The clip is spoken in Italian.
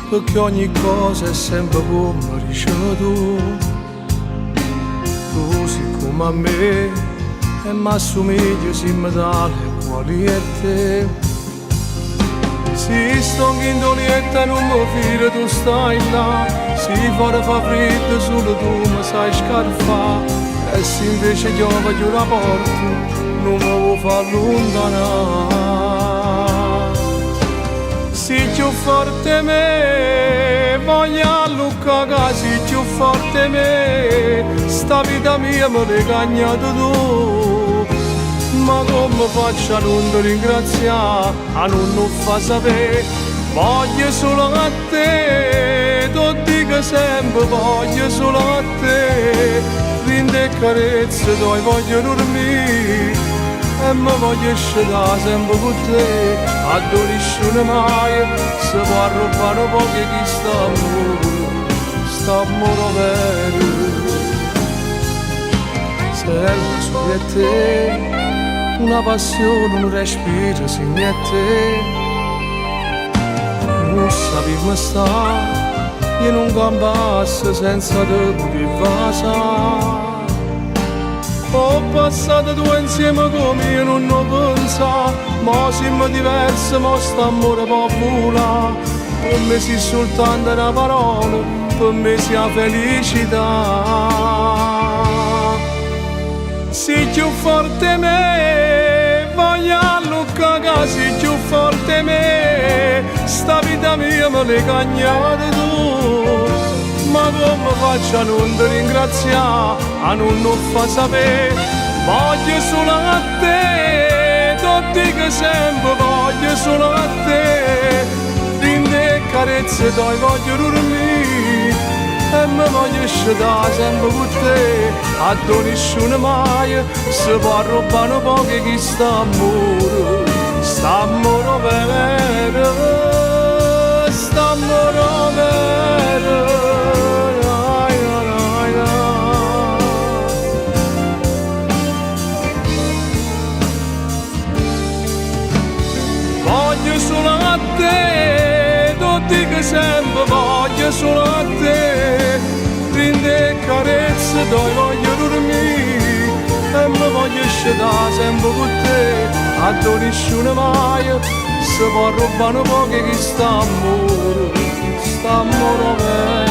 perché ogni cosa è sempre come dici tu. Tu sei come a me e mi assomigli, si mi dà le cuori e te. Si sto in dolietta non mi filo, tu stai là. Si fuori fa freddo, solo tu mi sai scarfare. E se invece piove chiudo la porta, non mi vuoi far allontanare. Si più forte me, voglio all'ucca, si più forte me. Sta vita mia me l'hai cagnata tu. Ma come faccio a non ti ringraziare, a non fa sapere? Voglio solo a te, tu dico sempre voglio solo a te. Rinde e carezze dove voglio dormire e mi voglio scendere sempre con te. A nessuno mai si può arrubare poco chi sta amore vero. Serve su di te una passione, un respiro senza te. Non sapevo stare in un campasso senza te poter passare. Ho passato due insieme come io non lo pensa, ma siamo diversi, ma st'amore può volare. Per me si soltanto una parola, per me sia felicità. Sei più forte me, voglio all'ucca, sei più forte me. Sta vita mia me l'hai cagnata tu. Ma come faccio a non ti ringraziare, a non fa sapere? Voglio solo a te, tu dico sempre voglio solo a te. Rinde e carezze dove voglio dormire e mi voglio scendere sempre con te. A nessuno mai si può rubare poco chi sta amore vero, sta amore vero. Voglio solo a te, tu dico sempre voglio solo a te. Rinde e carezze dove voglio dormire e mi voglio scendere sempre con te. A nessuno mai si può rubare poco chi sta amore vero.